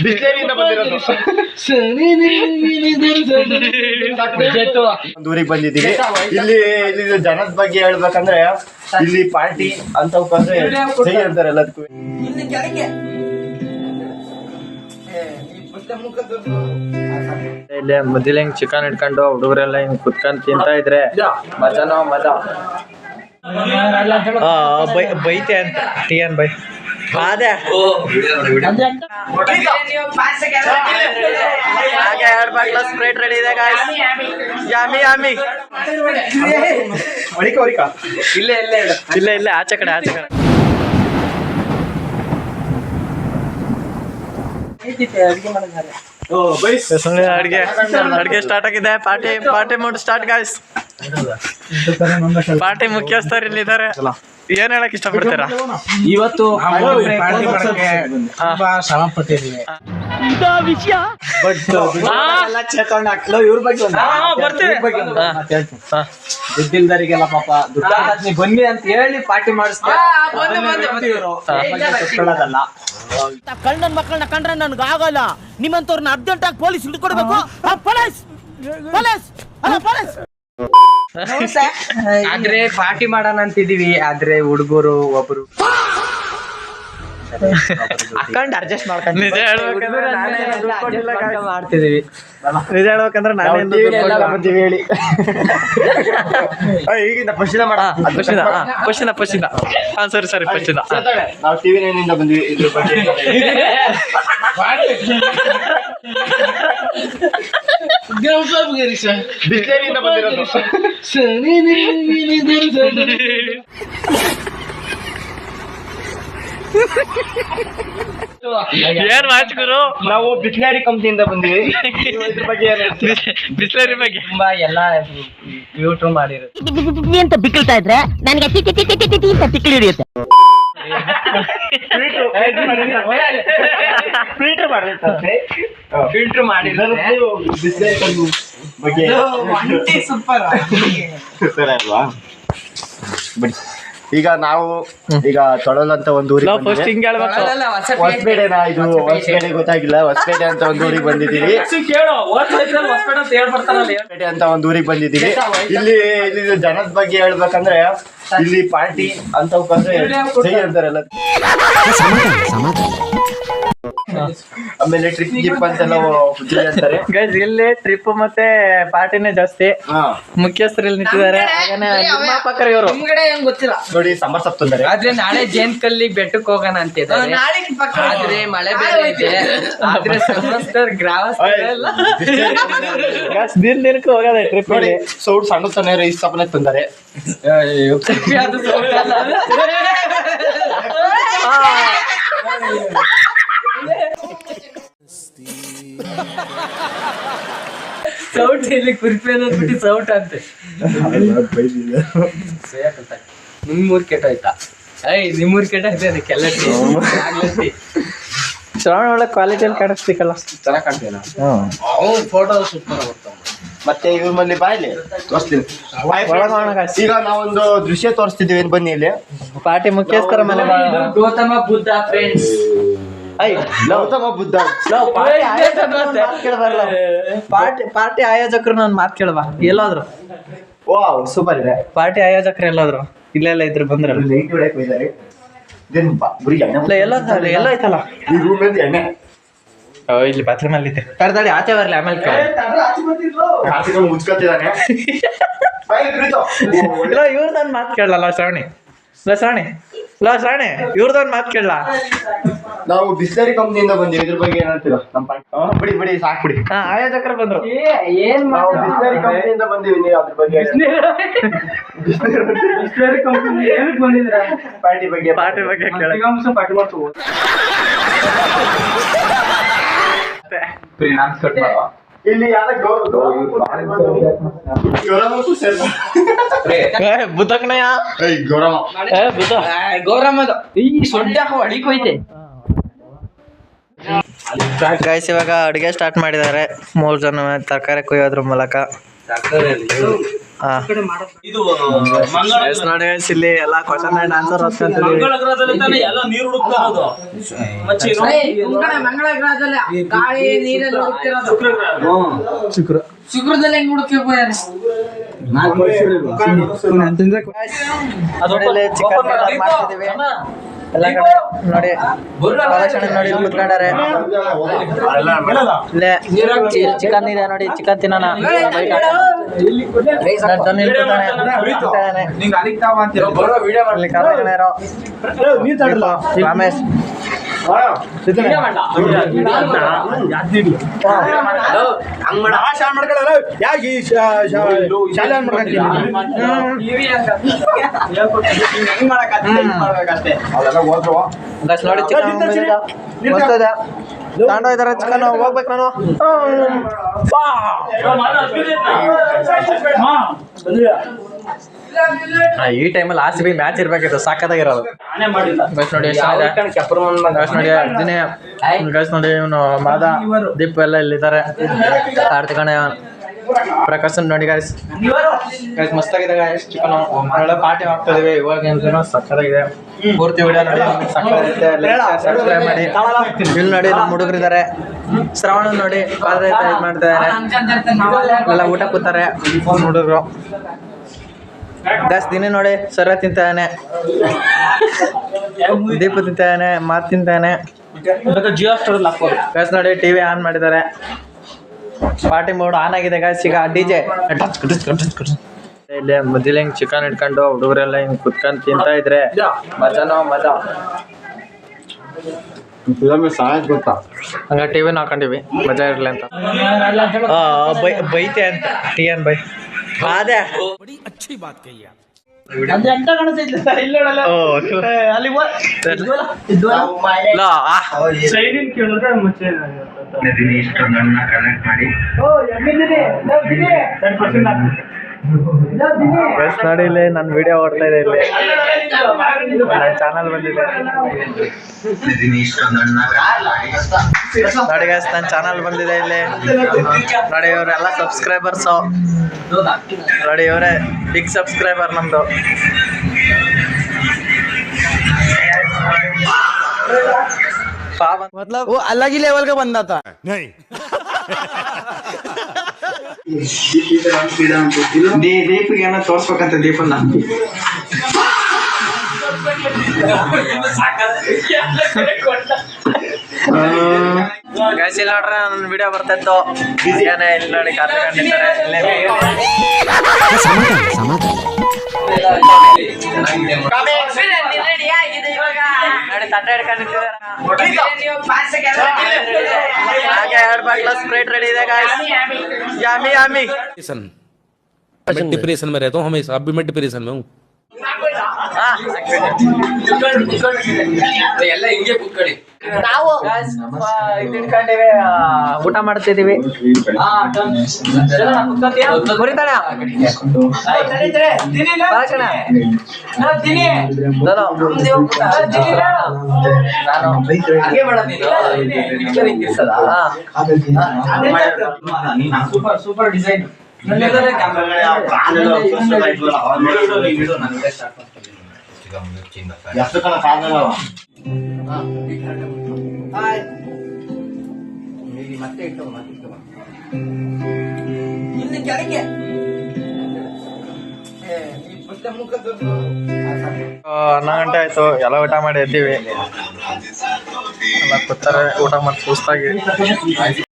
ಬಿಸ್ಲೇರಿಯಿಂದ ಬಂದಿರೋದು. ಒಂದು ಊರಿಗೆ ಬಂದಿದ್ದೀವಿ. ಇಲ್ಲಿ ಜನದ ಬಗ್ಗೆ ಹೇಳ್ಬೇಕಂದ್ರೆ ಇಲ್ಲಿ ಪಾರ್ಟಿ ಅಂತವಕ್ಕಂದ್ರೆ ಸೈ ಅಂತಾರೆ ಎಲ್ಲದಕ್ಕೂ. ಇಲ್ಲಿ ಮಧ್ಯದಲ್ಲಿ ಹಿಂಗ್ ಚಿಕನ್ ಇಟ್ಕೊಂಡು ಹುಡುಗರೆಲ್ಲ ಹಿಂಗ್ ಕುತ್ಕೊಂಡ್ ತಿಂತಾ ಇದ್ರೆ ಮಜಾನೋ ಮಜಾ. ಬೈತೆ ಅಂತ ಟೀಯನ್ ಬೈ ಅದೇ ಹಾಗೆ 2 ಬಾಟ್ಲ ಸ್ಪ್ರೈಟ್ ರೆಡಿ ಇದೆ ಗಾಯ್ಸ್. ಯಾಮಿ ಯಾಮಿ ಇಲ್ಲೇ ಆಚೆ ಕಡೆ ಅಡ್ಗೆ ಸ್ಟಾರ್ಟ್ ಆಗಿದೆ. Party mood start guys. Party ಮುಖ್ಯಸ್ಥರು ಇಲ್ಲಿದ್ದಾರೆ. ಏನ್ ಹೇಳಕ್ ಇಷ್ಟಪಡ್ತೀರಾ? ಇವತ್ತು ಶ್ರಮ ಪಟ್ಟಿದ್ದೀವಿ. ದುಡ್ಡಿಲ್ದರಿಗೆಲ್ಲ ಪಾಪ ದುಡ್ಡು ಬನ್ನಿ ಅಂತ ಹೇಳಿ ಪಾರ್ಟಿ ಮಾಡಿಸ್ತಾರೆ. ಕಳ್ಳನ ಮಕ್ಕಳನ್ನ ಕಂಡ್ರೆ ನನ್ಗೆ ಆಗಲ್ಲ. ನಿಮ್ಮಂತವ್ರನ್ನ ಅರ್ಜೆಂಟ್ ಆಗಿ ಪೊಲೀಸ್ ಹಿಡ್ಕೊಡ್ಬೇಕು. ಆದ್ರೆ ಪಾರ್ಟಿ ಮಾಡೋಣ ಅಂತಿದೀವಿ. ಆದ್ರೆ ಹುಡುಗರು ಒಬ್ರು ಅಕೌಂಟ್ ಅಡ್ಜಸ್ಟ್ ಮಾಡ್ಕೊಂಡು ನಿಜ ಮಾಡ್ತಿದೀವಿ. ನಿಜ ಹೇಳ್ಬೇಕಂದ್ರೆ ಹೇಳಿ ಈಗಿಂದ ಪಶ್ಚಿಮ ಸರಿ ಪಶ್ಚಿಮ ನಾವು ಟಿವಿ ನೈನಿಂದ ಬಂದ್ವಿ. ಇದ್ರ ಬಗ್ಗೆ ಬಿಸ್ಲೇರಿಯಿಂದ ಬಂದಿರೋದು. ಏನ್ ವಾಚಕರು? ನಾವು ಬಿಸ್ಲೇರಿ ಕಂಪ್ನಿಯಿಂದ ಬಂದಿವಿ. ಇದ್ರ ಬಗ್ಗೆ ಬಿಸ್ಲೇರಿ ಬಗ್ಗೆ ತುಂಬಾ ಎಲ್ಲ ಯೂಟ್ಯೂಬ್ ಮಾಡಿರೋದು ಅಂತ ಬಿಕ್ಕಳ್ತಾ ಇದ್ರೆ ನನಗೆ ತಿಕ್ಕಿ ಹಿಡಿಯುತ್ತೆ. ಫಿಲ್ಟರ್ ಮಾಡಿದ್ರೆ ಬಿಸ್ಲೇರಿ ಕಂಪ್ನಿ ಬಗ್ಗೆ ಸೂಪರ್ ಸರಿ ಅಲ್ವಾ? ಬನ್ನಿ ಈಗ ನಾವು ತೊಳಲ್ ಅಂತ ಒಂದು ಊರಿಗೆ ಹೊಸಪೇಟೆನಾ ಇದು ಹೊಸಪೇಟೆ ಗೊತ್ತಾಗಿಲ್ಲ. ಹೊಸಪೇಟೆ ಅಂತ ಒಂದು ಊರಿಗೆ ಬಂದಿದ್ದೀವಿ. ಹೊಸಪೇಟೆ ಅಂತ ಒಂದು ಊರಿಗೆ ಬಂದಿದ್ದೀವಿ. ಇಲ್ಲಿ ಜನದ ಬಗ್ಗೆ ಹೇಳ್ಬೇಕಂದ್ರೆ ಇಲ್ಲಿ ಪಾರ್ಟಿ ಅಂತವಕ್ಕಂದ್ರೆ ಸೈ ಅಂತಾರೆ ಎಲ್ಲ. ಆಮೇಲೆ ಟ್ರಿಪ್ ಗಿಪ್ ಅಂತೆಲ್ಲ ಅಂತಾರೆ. ಇಲ್ಲಿ ಟ್ರಿಪ್ ಮತ್ತೆ ಪಾರ್ಟಿನೇ ಜಾಸ್ತಿ. ಮುಖ್ಯಸ್ಥರು ಇಲ್ಲಿ ನಿಂತಿದ್ದಾರೆ. ನಿರ್ಮಾಪಕರು ಇವರು ಗೊತ್ತಿಲ್ಲ ನೋಡಿ. ಸಮರ್ ಸಪ್ತಂದರೆ ಆದ್ರೆ ನಾಳೆ ಜೇನ್ಕಲ್ಲಿ ಬೆಟ್ಟಕ್ಕೆ ಹೋಗೋಣ ಅಂತಿದ್ದಾರೆ. ಆದ್ರೆ ಮಳೆ ಬೇರೆ ಇದೆ. ಆದ್ರೆ ಸಮಸ್ತರ್ ಗ್ರಾಮಸ್ಥರೆಲ್ಲ ದಿನಕ್ಕೆ ಹೋಗೋದೆ ಟ್ರಿಪ್ ನೋಡಿ. ಸೌಟ್ ಸಣ್ಣ ಸಣ್ಣ ರೈಸ್ ಸಪನೆ ತಂದರೆ. ಸೌಟ್ ಇಲ್ಲಿ ಕುರ್ಪಿ ಅನ್ನೋದ್ಬಿಟ್ಟು ಸೌಟ್ ಅಂತೆ. ನಿಮ್ಮೂರ್ ಕೆಟ್ಟೋಯ್ತಾ? ನಿಮ್ಮೂರ್ ಕೆಟ್ಟೈತೆ ಅದಕ್ಕೆಲ್ಲ ಶ್ರವಣ ಒಳ್ಳೆ ಕ್ವಾಲಿಟಿಯಲ್ಲಿ ಕಾಣಿಸ್ತಿಕ್ಕಲ್ಲ. ಚೆನ್ನಾಗಿ ಕಾಣ್ತೀನ. ಫೋಟೋ ಸೂಪರ್ ಬರ್ತಾವ. ಮತ್ತೆ ಇವ್ರ ಮಲ್ಲಿ ಬಾಯ್ಲಿ ತೋರಿಸ್ತೀನಿ. ಈಗ ನಾವೊಂದು ದೃಶ್ಯ ತೋರಿಸ್ತಿದ್ದೀವಿ. ಬನ್ನಿ ಇಲ್ಲಿ ಪಾರ್ಟಿ ಮುಖ್ಯಸ್ಥರ ಮನೆ. ಗೌತಮ ಬುದ್ಧ ಫ್ರೆಂಡ್ಸ್. ಗೌತಮ ಬುದ್ಧ ಪಾರ್ಟಿ ಆಯೋಜಕರು ನನ್ನ ಮಾತು ಕೇಳವಾ? ಎಲ್ಲಾದ್ರು ವಾವ್ ಸೂಪರ್ ಇದೆ. ಪಾರ್ಟಿ ಆಯೋಜಕರು ಎಲ್ಲಾದ್ರು ಇಲ್ಲೆಲ್ಲ ಇದ್ರು ಬಂದ್ರಲ್ಲ. ಲೈಟ್ ಹೊಡಕ್ ಹೋಗಿದ್ದಾರೆ. ಎಲ್ಲ ಐತಲ್ಲ ಈ ರೂಮ್ ಎಣ್ಣೆ. ಇಲ್ಲಿ ಬಾತ್ರೂಮ್ ಅಲ್ಲಿ ಇದೆ. ತಡದಾಡಿ ಆಚೆ ಬರ್ಲಿ ಆಮೇಲೆ ಮುಚ್ಕೊತಿದ್ದಾನೆ. ಇವ್ರದೊಂದು ಮಾತು ಕೇಳಲ್ಲ ಶ್ರಾವಣಿ. ಶ್ರಾವಣಿ ಇವ್ರದೊಂದು ಮಾತು ಕೇಳಲ್ಲ. ನಾವು ಬಿಸ್ಲರಿ ಕಂಪ್ನಿಯಿಂದ ಬಂದಿವಿ. ಇದ್ರ ಬಗ್ಗೆ ಏನಂತೀರಾ? ಬಿಡಿ ಸಾಕ್ಬಿಡಿ. ಆಯೋಜಕರು ಬಂದ್ರು. ನಾವು ಬಿಸ್ಲರಿ ಕಂಪ್ನಿಯಿಂದ ಬಂದಿವಿ. ನೀವು ಅದ್ರ ಬಗ್ಗೆ ಬಿಸ್ಲರಿ ಕಂಪನಿ ಏನಕ್ಕೆ ಬಂದಿದ್ದೀರಾ? ಪಾರ್ಟಿ ಬಗ್ಗೆ ಪಾರ್ಟಿ ಪಾರ್ಟಿ ಮಾಡ್ತೀವಿ. ಇಲ್ಲಿ ಬುದ್ಧಕನಯ್ಯ ಗೌರಮ್ಮದ ಈ ಸೊಡ್ಡ ಹೊಳಿಕೋಯ್ತೆ. ಗಾಯ್ಸ್ ಇವಾಗ ಅಡುಗೆ ಸ್ಟಾರ್ಟ್ ಮಾಡಿದ್ದಾರೆ. 3 ಜನ ತರಕಾರಿ ಕೊಯ್ಯೋದ್ರ ಮೂಲಕ. ಇದು ನೋಡಿ guys, ಇಲ್ಲಿ ಎಲ್ಲ ಕ್ವಶನ್ ಅಂಡ್ ಆನ್ಸರ್ ಓದ್ಕೊಂತಿದೀವಿ. ಮಂಗಳ ಗ್ರಹದಲ್ಲಿ ತಾನೇ ಎಲ್ಲ ನೀರು ಹುಡುಕ್ತಿರೋದು. ಮಚ್ಚಿ ಮಂಗಳ ಗ್ರಹದಲ್ಲಿ ಗಾಳಿ ನೀರೆಲ್ಲ ಹುಡುಕ್ತಿರೋದು. ಶುಕ್ರದಲ್ಲಿ ಹೆಂಗ್ ಹುಡುಕ್ಬೇಕು ಯಾರು? ನೋಡಿ ಇಲ್ಲಿ ಚಿಕನ್ ಮಾಡ್ತಿದೀವಿ ಎಲ್ಲ ಕಡೆ ನೋಡಿ ಕಲೆಕ್ಷನ್ ನೋಡಿ ಇಲ್ಲಿ ಕುತ್ಕೊಂಡಾರೆ. ಇಲ್ಲೇ ಚಿಕನ್ ಇದೆ ನೋಡಿ, ಚಿಕನ್ ತಿನ್ನೋಣ. ಇಲ್ಲಿ ಕಾರ್ಯಕ್ರಮ ರಮೇಶ್ ನೋಡಿ ಚಿಕನ್ ತಗೊಂಡೋಗಿದಾರೆ. ಚಿಕನ್ ಹೋಗ್ಬೇಕು ನಾನು. ಈ ಟೈಮಲ್ಲಿ RCB ಮ್ಯಾಚ್ ಇರ್ಬೇಕಿತ್ತು, ಸಾಕತ್ತಾಗಿರೋದು. ಗೈಸ್ ನೋಡಿ ನೋಡಿ ಅರ್ಜುನೇ ಗೈಸ್ ನೋಡಿ ಇವನು ಮಾದ ದೀಪ್ ಎಲ್ಲ ಇಲ್ಲಿದ್ದಾರೆ. ಕಾರ್ತಿಕಣ್ಣ ಪ್ರಕಾಶನ್ ನೋಡಿ ಗೈಸ್ ಮಸ್ತಾಗಿದೆ ಗೈಸ್. ಚಿಕನ್ ಒಳ್ಳೆ ಪಾರ್ಟಿ ಮಾಡ್ತಾ ಇದೀವಿ ಇವಾಗ. ಸಕ್ಕತ್ತಾಗಿದೆ. ಪೂರ್ತಿ ವಿಡಿಯೋ ನೋಡಿ ಸಕ್ಕತ್ತಾಗಿದೆ. ಸಬ್ಸ್ಕ್ರೈಬ್ ಮಾಡಿ. ಇಲ್ಲಿ ನೋಡಿ ನಮ್ಮ ಹುಡುಗರಿದ್ದಾರೆ. ಶ್ರವಣ ನೋಡಿ ಪಾದಯಾತ್ರೆ ಇದು ಮಾಡ್ತಾ ಇದ್ದಾರೆ. ಎಲ್ಲ ಊಟ ಕೂತಾರೆ ಹುಡುಗರು. ಗೈಸ್ ದಿನ ನೋಡಿ ಸರ ತಿಂತಾನೆ, ದೀಪ ತಿಂತಾನೆ, ಮಾತು ತಿಂತಾನೆ. ಗೈಸ್ ನೋಡಿ ಟಿವಿ ಆನ್ ಮಾಡಿದ್ದಾರೆ. ಪಾರ್ಟಿ ಮೋಡ್ ಆನ್ ಆಗಿದೆ ಗೈಸ್. ಈಗ DJ ಇಲ್ಲಿ ಮಧ್ಯದಲ್ಲಿ ಹಿಂಗ್ ಚಿಕನ್ ಇಟ್ಕೊಂಡು ಹುಡುಗರೆಲ್ಲ ಹಿಂಗ್ ಕುತ್ಕೊಂಡು ತಿಂತಾ ಇದ್ರೆ ಮಜಾನೋ ಮಜಾ. ಹಂಗ ಟಿವಿ ಹಾಕೊಂಡಿವಿ ಮಜಾ ಇರ್ಲಿ ಅಂತ. ಬೈತೆ ಅಂತ TN ಬೈ ಅದೇ ನೋಡಿ ಇಲ್ಲಿ ನನ್ನ ವಿಡಿಯೋ ಓಡ್ತಾ ಇದೆ. ಇಲ್ಲಿ ನನ್ನ ಚಾನಲ್ ಬಂದಿದೆ ನೋಡಿ ಗೈಸ್, ನನ್ನ ಚಾನಲ್ ಬಂದಿದೆ ಇಲ್ಲಿ ನೋಡಿ. ಇವರೆಲ್ಲ ಸಬ್ಸ್ಕ್ರೈಬರ್ಸು ನೋಡಿ, ಇವರೇ ಬಿಗ್ ಸಬ್ಸ್ಕ್ರೈಬರ್ ನಮ್ದು. मतलब वो अलग ही लेवल का बंदा था. ದೀಪಿಗೆ ಏನೋ ತೋರ್ಸ್ಬೇಕಂತ ದೀಪನ್ನ. ಗೈಸ್ ಇಲ್ಲಿ ನೋಡ್ರೆ ನನ್ನ ವಿಡಿಯೋ ಬರ್ತಾ ಇತ್ತು. ಏನೇ ಇಲ್ಲಿ ನೋಡಿ ಕಾರ್ತಿಕಣ್ಣಿದ್ದಾರೆ. ನೋಡಿ ತಟ್ಟೆ ಹಿಡ್ಕೊಂಡಿದ್ದಾರೆ. ಹಾಗೆ 2 ಬಾಟ್ಲ ಸ್ಪ್ರೈಟ್ ರೆಡಿ ಇದೆ ಗೈಸ್. ಯಾಮಿ ಯಾಮಿ. मैं डिप्रेशन में रहता हूँ हमेशा. अब भी मैं डिप्रेशन में हूँ. ಎಲ್ಲ ಹಿಂಗೆ ಕೂತ್ಕೊಳ್ಳಿ. ನಾವು ಇಟ್ಕೊಂಡಿವಿ, ಊಟ ಮಾಡ್ತಿದೀವಿ. ಮುರಿತಾಣ ಸೂಪರ್ ಸೂಪರ್ ಡಿಸೈನ್. ಇಲ್ಲಿ ಕೆಳಗೆ 11 ಗಂಟೆ ಆಯ್ತು. ಎಲ್ಲ ಊಟ ಮಾಡಿ ಎದ್ದೀವಿ. ಎಲ್ಲ ಕೂತಾರೆ ಊಟ ಮಾಡಿ ಸುಸ್ತಾಗಿ.